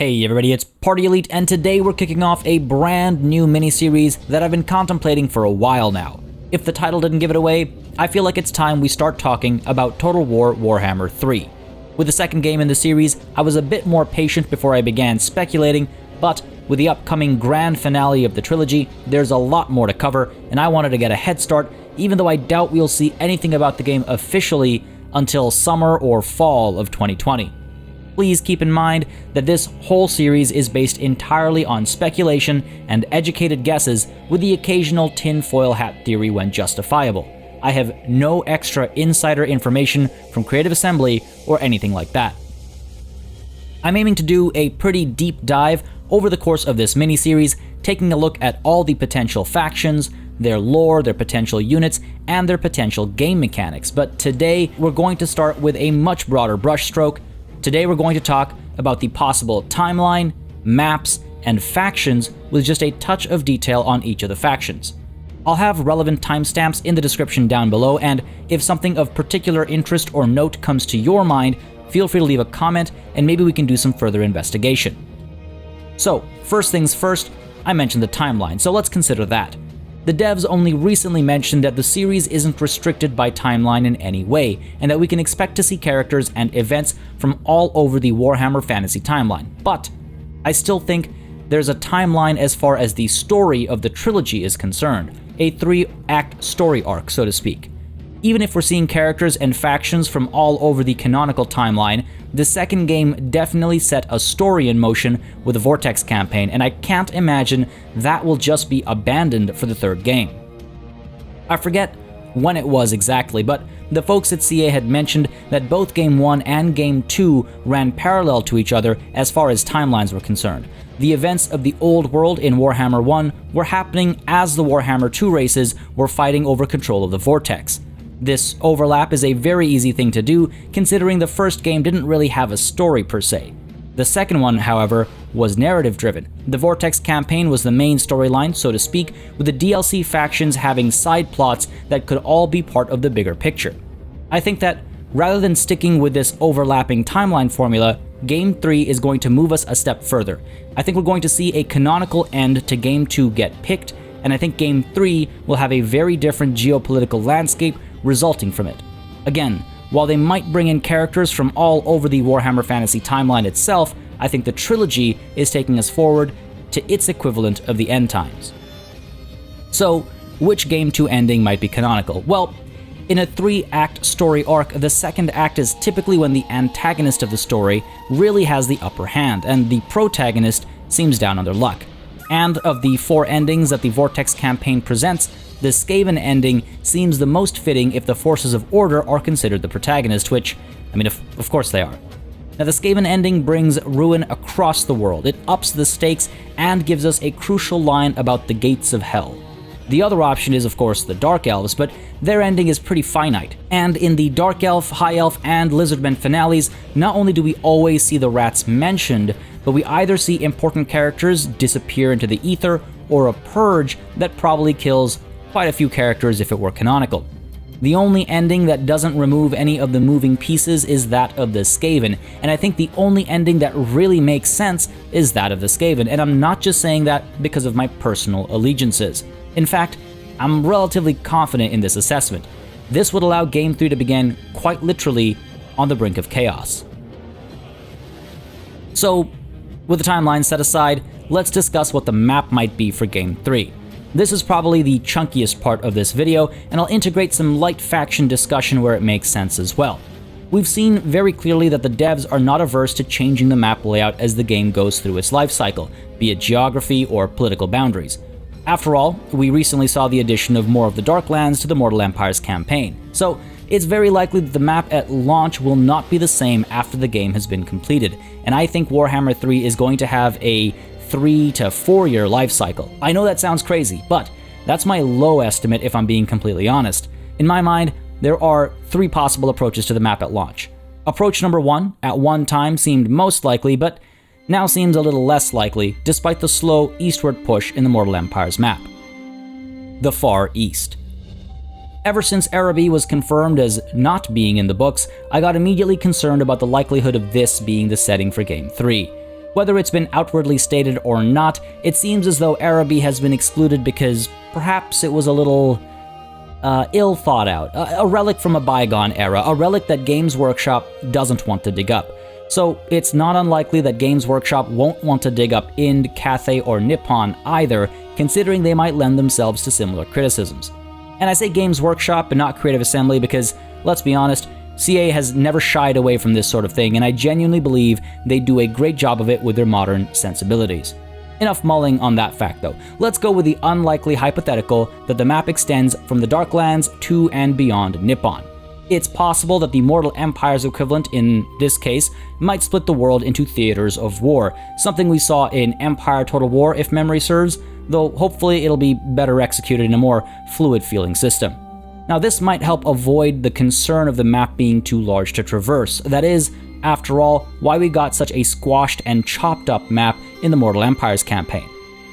Hey everybody, it's Party Elite, and today we're kicking off a brand new miniseries that I've been contemplating for a while now. If the title didn't give it away, I feel like it's time we start talking about Total War Warhammer 3. With the second game in the series, I was a bit more patient before I began speculating, but with the upcoming grand finale of the trilogy, there's a lot more to cover, and I wanted to get a head start, even though I doubt we'll see anything about the game officially until summer or fall of 2020. Please keep in mind that this whole series is based entirely on speculation and educated guesses, with the occasional tinfoil hat theory when justifiable. I have no extra insider information from Creative Assembly or anything like that. I'm aiming to do a pretty deep dive over the course of this miniseries, taking a look at all the potential factions, their lore, their potential units, and their potential game mechanics. But today, we're going to start with a much broader brushstroke. Today we're going to talk about the possible timeline, maps, and factions with just a touch of detail on each of the factions. I'll have relevant timestamps in the description down below, and if something of particular interest or note comes to your mind, feel free to leave a comment and maybe we can do some further investigation. So, first things first, I mentioned the timeline, so let's consider that. The devs only recently mentioned that the series isn't restricted by timeline in any way, and that we can expect to see characters and events from all over the Warhammer Fantasy timeline. But I still think there's a timeline as far as the story of the trilogy is concerned, a 3-act story arc, so to speak. Even if we're seeing characters and factions from all over the canonical timeline, the second game definitely set a story in motion with the Vortex campaign, and I can't imagine that will just be abandoned for the third game. I forget when it was exactly, but the folks at CA had mentioned that both Game 1 and Game 2 ran parallel to each other as far as timelines were concerned. The events of the old world in Warhammer 1 were happening as the Warhammer 2 races were fighting over control of the Vortex. This overlap is a very easy thing to do, considering the first game didn't really have a story per se. The second one, however, was narrative-driven. The Vortex campaign was the main storyline, so to speak, with the DLC factions having side plots that could all be part of the bigger picture. I think that rather than sticking with this overlapping timeline formula, Game 3 is going to move us a step further. I think we're going to see a canonical end to Game 2 get picked, and I think Game 3 will have a very different geopolitical landscape resulting from it. Again, while they might bring in characters from all over the Warhammer Fantasy timeline itself, I think the trilogy is taking us forward to its equivalent of the end times. So, which Game 2 ending might be canonical? Well, in a 3-act story arc, the second act is typically when the antagonist of the story really has the upper hand, and the protagonist seems down on their luck. And of the 4 endings that the Vortex campaign presents, the Skaven ending seems the most fitting if the forces of order are considered the protagonist, which, of course they are. Now, the Skaven ending brings ruin across the world. It ups the stakes and gives us a crucial line about the gates of hell. The other option is, of course, the Dark Elves, but their ending is pretty finite. And in the Dark Elf, High Elf, and Lizardmen finales, not only do we always see the rats mentioned, but we either see important characters disappear into the ether, or a purge that probably kills quite a few characters if it were canonical. The only ending that doesn't remove any of the moving pieces is that of the Skaven, and I think the only ending that really makes sense is that of the Skaven, and I'm not just saying that because of my personal allegiances. In fact, I'm relatively confident in this assessment. This would allow Game 3 to begin, quite literally, on the brink of chaos. So, with the timeline set aside, let's discuss what the map might be for Game 3. This is probably the chunkiest part of this video, and I'll integrate some light faction discussion where it makes sense as well. We've seen very clearly that the devs are not averse to changing the map layout as the game goes through its life cycle, be it geography or political boundaries. After all, we recently saw the addition of more of the Darklands to the Mortal Empires campaign, so it's very likely that the map at launch will not be the same after the game has been completed, and I think Warhammer 3 is going to have a 3 to 4 year life cycle. I know that sounds crazy, but that's my low estimate if I'm being completely honest. In my mind, there are 3 possible approaches to the map at launch. Approach number 1 at one time seemed most likely, but now seems a little less likely despite the slow eastward push in the Mortal Empires map. The Far East. Ever since Araby was confirmed as not being in the books, I got immediately concerned about the likelihood of this being the setting for Game 3. Whether it's been outwardly stated or not, it seems as though Araby has been excluded because perhaps it was a little ill thought out, a relic from a bygone era, a relic that Games Workshop doesn't want to dig up. So it's not unlikely that Games Workshop won't want to dig up Ind, Cathay, or Nippon either, considering they might lend themselves to similar criticisms. And I say Games Workshop and not Creative Assembly because, let's be honest, CA has never shied away from this sort of thing, and I genuinely believe they do a great job of it with their modern sensibilities. Enough mulling on that fact though. Let's go with the unlikely hypothetical that the map extends from the Darklands to and beyond Nippon. It's possible that the Mortal Empire's equivalent in this case might split the world into theaters of war, something we saw in Empire Total War if memory serves, though hopefully it'll be better executed in a more fluid-feeling system. Now this might help avoid the concern of the map being too large to traverse. That is, after all, why we got such a squashed and chopped up map in the Mortal Empires campaign.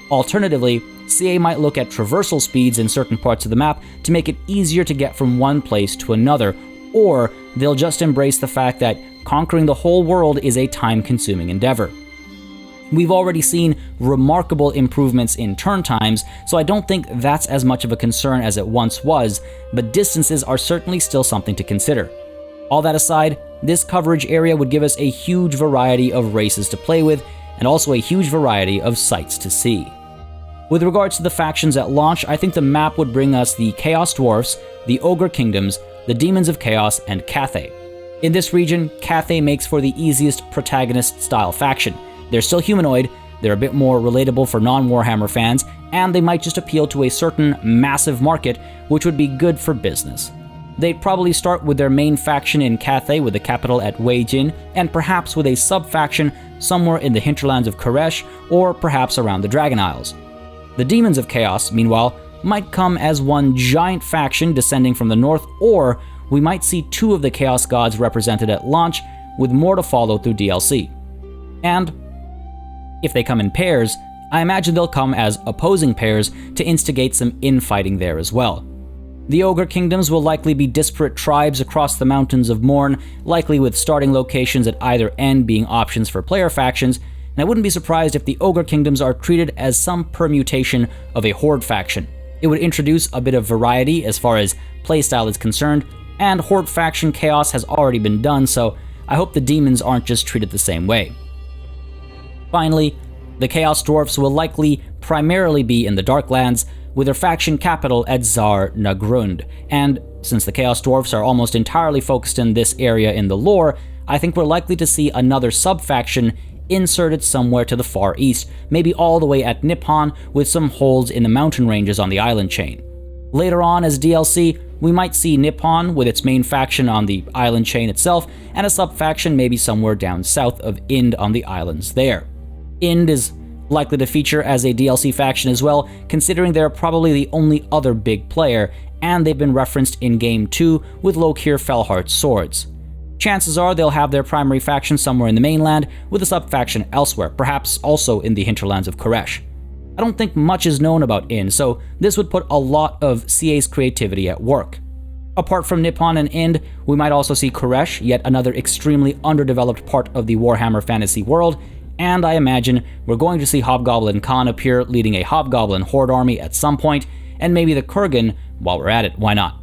Alternatively, CA might look at traversal speeds in certain parts of the map to make it easier to get from one place to another, or they'll just embrace the fact that conquering the whole world is a time-consuming endeavor. We've already seen remarkable improvements in turn times, so I don't think that's as much of a concern as it once was, but distances are certainly still something to consider. All that aside, this coverage area would give us a huge variety of races to play with, and also a huge variety of sights to see. With regards to the factions at launch, I think the map would bring us the Chaos Dwarfs, the Ogre Kingdoms, the Demons of Chaos, and Cathay. In this region, Cathay makes for the easiest protagonist-style faction. They're still humanoid, they're a bit more relatable for non-Warhammer fans, and they might just appeal to a certain massive market, which would be good for business. They'd probably start with their main faction in Cathay with the capital at Weijin, and perhaps with a sub-faction somewhere in the hinterlands of Koresh, or perhaps around the Dragon Isles. The Demons of Chaos, meanwhile, might come as one giant faction descending from the north, or we might see two of the Chaos Gods represented at launch, with more to follow through DLC. And if they come in pairs, I imagine they'll come as opposing pairs to instigate some infighting there as well. The Ogre Kingdoms will likely be disparate tribes across the Mountains of Morn, likely with starting locations at either end being options for player factions, and I wouldn't be surprised if the Ogre Kingdoms are treated as some permutation of a Horde faction. It would introduce a bit of variety as far as playstyle is concerned, and Horde faction chaos has already been done, so I hope the demons aren't just treated the same way. Finally, the Chaos Dwarfs will likely primarily be in the Darklands, with their faction capital at Zar Nagrund, and since the Chaos Dwarfs are almost entirely focused in this area in the lore, I think we're likely to see another sub-faction inserted somewhere to the far east, maybe all the way at Nippon, with some holds in the mountain ranges on the island chain. Later on as DLC, we might see Nippon with its main faction on the island chain itself, and a sub-faction maybe somewhere down south of Ind on the islands there. Ind is likely to feature as a DLC faction as well, considering they're probably the only other big player, and they've been referenced in Game 2 with Lokir Felhart's swords. Chances are they'll have their primary faction somewhere in the mainland, with a sub-faction elsewhere, perhaps also in the hinterlands of Koresh. I don't think much is known about Ind, so this would put a lot of CA's creativity at work. Apart from Nippon and Ind, we might also see Koresh, yet another extremely underdeveloped part of the Warhammer fantasy world, and I imagine we're going to see Hobgoblin Khan appear leading a Hobgoblin Horde army at some point, and maybe the Kurgan while we're at it, why not?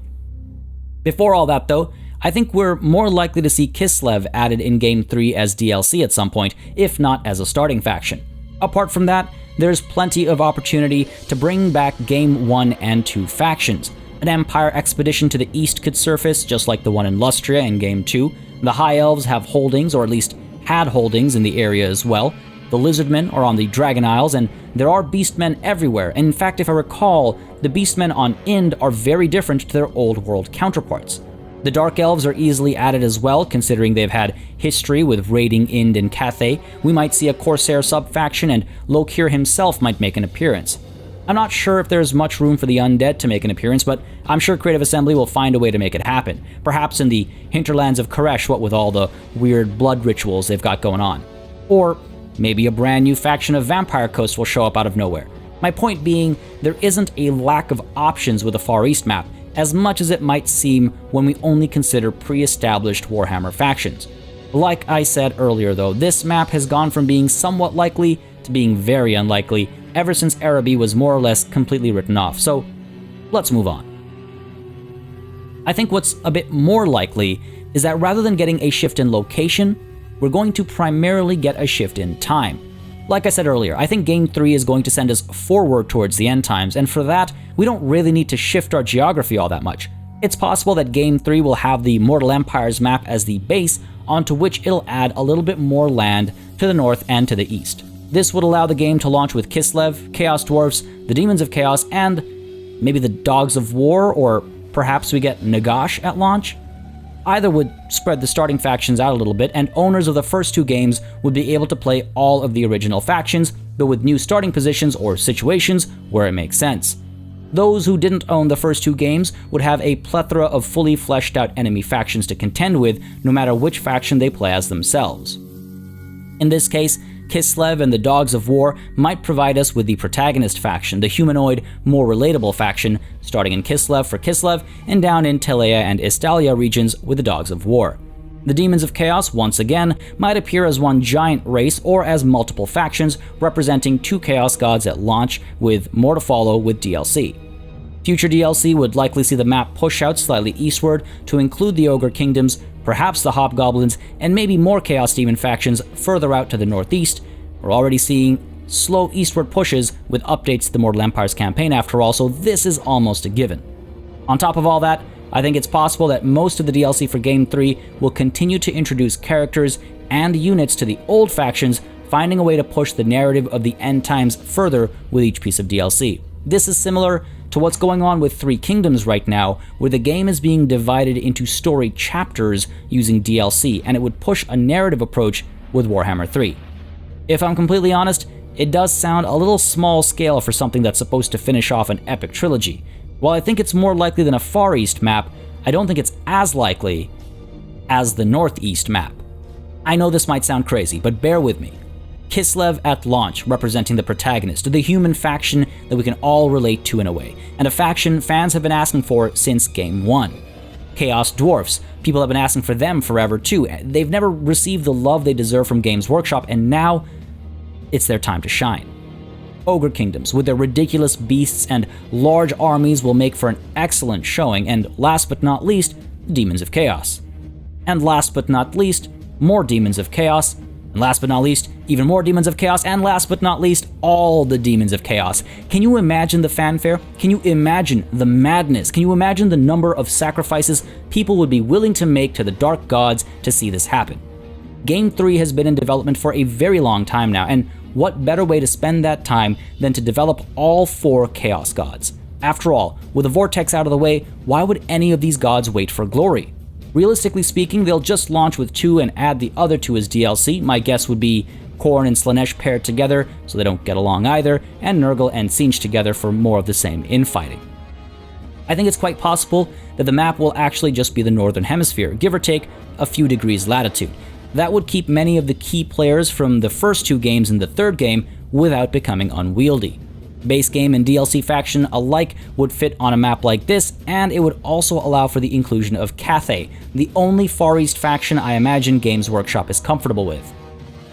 Before all that though, I think we're more likely to see Kislev added in Game 3 as DLC at some point, if not as a starting faction. Apart from that, there's plenty of opportunity to bring back Game 1 and 2 factions. An Empire expedition to the east could surface, just like the one in Lustria in Game 2. The High Elves have holdings, or at least had holdings in the area as well. The Lizardmen are on the Dragon Isles, and there are Beastmen everywhere. And in fact, if I recall, the Beastmen on Ind are very different to their old world counterparts. The Dark Elves are easily added as well, considering they've had history with raiding Ind and Cathay. We might see a Corsair sub-faction, and Lokir himself might make an appearance. I'm not sure if there's much room for the undead to make an appearance, but I'm sure Creative Assembly will find a way to make it happen. Perhaps in the hinterlands of Koresh, what with all the weird blood rituals they've got going on. Or maybe a brand new faction of Vampire Coast will show up out of nowhere. My point being, there isn't a lack of options with a Far East map, as much as it might seem when we only consider pre-established Warhammer factions. Like I said earlier though, this map has gone from being somewhat likely to being very unlikely ever since Araby was more or less completely written off, so let's move on. I think what's a bit more likely is that rather than getting a shift in location, we're going to primarily get a shift in time. Like I said earlier, I think Game 3 is going to send us forward towards the end times, and for that, we don't really need to shift our geography all that much. It's possible that Game 3 will have the Mortal Empires map as the base, onto which it'll add a little bit more land to the north and to the east. This would allow the game to launch with Kislev, Chaos Dwarfs, the Demons of Chaos, and maybe the Dogs of War, or perhaps we get Nagash at launch? Either would spread the starting factions out a little bit, and owners of the first two games would be able to play all of the original factions, but with new starting positions or situations where it makes sense. Those who didn't own the first two games would have a plethora of fully fleshed out enemy factions to contend with, no matter which faction they play as themselves. In this case, Kislev and the Dogs of War might provide us with the protagonist faction, the humanoid, more relatable faction, starting in Kislev for Kislev and down in Telea and Istalia regions with the Dogs of War. The Demons of Chaos, once again, might appear as one giant race or as multiple factions representing two Chaos Gods at launch, with more to follow with DLC. Future DLC would likely see the map push out slightly eastward to include the Ogre Kingdoms, perhaps the Hobgoblins, and maybe more Chaos Demon factions further out to the northeast. We're already seeing slow eastward pushes with updates to the Mortal Empires campaign after all, so this is almost a given. On top of all that, I think it's possible that most of the DLC for Game 3 will continue to introduce characters and units to the old factions, finding a way to push the narrative of the end times further with each piece of DLC. This is similar to what's going on with Three Kingdoms right now, where the game is being divided into story chapters using DLC, and it would push a narrative approach with Warhammer 3. If I'm completely honest, it does sound a little small scale for something that's supposed to finish off an epic trilogy. While I think it's more likely than a Far East map, I don't think it's as likely as the Northeast map. I know this might sound crazy, but bear with me. Kislev at launch, representing the protagonist, the human faction that we can all relate to in a way, and a faction fans have been asking for since Game 1. Chaos Dwarfs, people have been asking for them forever too. They've never received the love they deserve from Games Workshop, and now it's their time to shine. Ogre Kingdoms, with their ridiculous beasts and large armies, will make for an excellent showing, and last but not least, Demons of Chaos. And last but not least, more Demons of Chaos, and last but not least, even more Demons of Chaos, and last but not least, all the Demons of Chaos. Can you imagine the fanfare? Can you imagine the madness? Can you imagine the number of sacrifices people would be willing to make to the Dark Gods to see this happen? Game 3 has been in development for a very long time now, and what better way to spend that time than to develop all 4 Chaos Gods? After all, with the Vortex out of the way, why would any of these gods wait for glory? Realistically speaking, they'll just launch with 2 and add the other 2 as DLC. My guess would be Khorne and Slanesh paired together, so they don't get along either, and Nurgle and Tzeentch together for more of the same infighting. I think it's quite possible that the map will actually just be the Northern Hemisphere, give or take a few degrees latitude. That would keep many of the key players from the first 2 games in the third game without becoming unwieldy. Base game and DLC faction alike would fit on a map like this, and it would also allow for the inclusion of Cathay, the only Far East faction I imagine Games Workshop is comfortable with.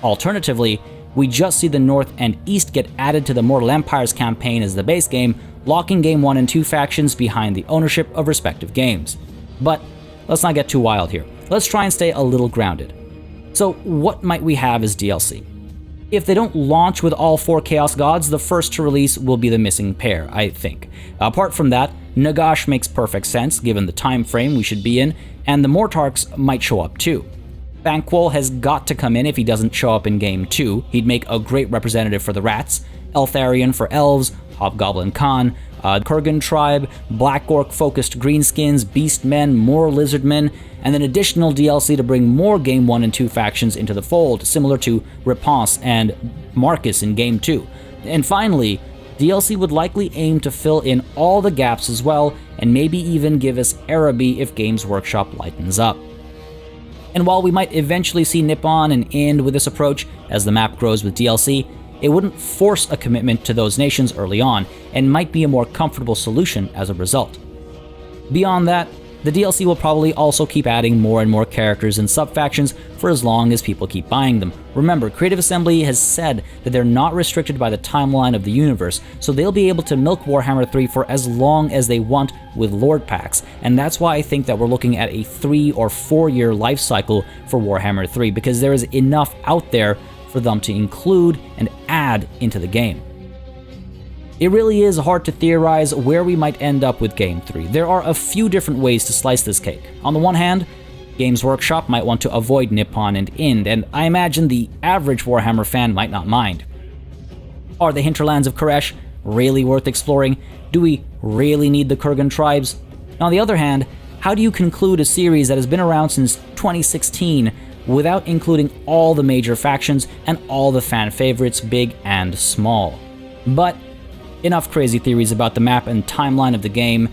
Alternatively, we just see the North and East get added to the Mortal Empires campaign as the base game, locking Game 1 and 2 factions behind the ownership of respective games. But let's not get too wild here. Let's try and stay a little grounded. So what might we have as DLC? If they don't launch with all 4 Chaos Gods, the first to release will be the missing pair, I think. Apart from that, Nagash makes perfect sense given the time frame we should be in, and the Mortarchs might show up too. Banquo has got to come in if he doesn't show up in Game 2, he'd make a great representative for the rats, Eltharion for elves, Hobgoblin Khan, Kurgan tribe, Black Orc-focused greenskins, beastmen, more lizardmen, and then additional DLC to bring more Game 1 and 2 factions into the fold, similar to Reponse and Marcus in Game 2. And finally, DLC would likely aim to fill in all the gaps as well, and maybe even give us Araby if Games Workshop lightens up. And while we might eventually see Nippon and Ind with this approach as the map grows with DLC, it wouldn't force a commitment to those nations early on, and might be a more comfortable solution as a result. Beyond that, The DLC will probably also keep adding more and more characters and sub-factions for as long as people keep buying them. Remember, Creative Assembly has said that they're not restricted by the timeline of the universe, so they'll be able to milk Warhammer 3 for as long as they want with Lord packs, and that's why I think that we're looking at a 3 or 4 year life cycle for Warhammer 3, because there is enough out there for them to include and add into the game. It really is hard to theorize where we might end up with Game 3. There are a few different ways to slice this cake. On the one hand, Games Workshop might want to avoid Nippon and Ind, and I imagine the average Warhammer fan might not mind. Are the hinterlands of Koresh really worth exploring? Do we really need the Kurgan tribes? On the other hand, how do you conclude a series that has been around since 2016 without including all the major factions and all the fan favorites, big and small? But enough crazy theories about the map and timeline of the game,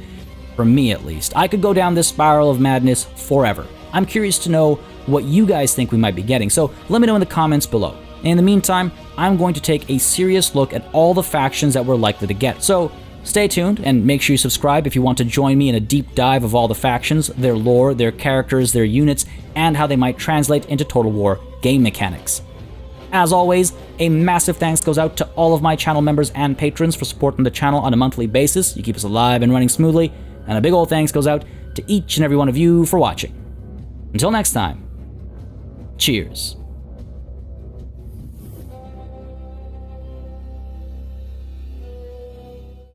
for me at least. I could go down this spiral of madness forever. I'm curious to know what you guys think we might be getting, so let me know in the comments below. In the meantime, I'm going to take a serious look at all the factions that we're likely to get, so stay tuned and make sure you subscribe if you want to join me in a deep dive of all the factions, their lore, their characters, their units, and how they might translate into Total War game mechanics. As always, a massive thanks goes out to all of my channel members and patrons for supporting the channel on a monthly basis. You keep us alive and running smoothly, and a big old thanks goes out to each and every one of you for watching. Until next time, cheers.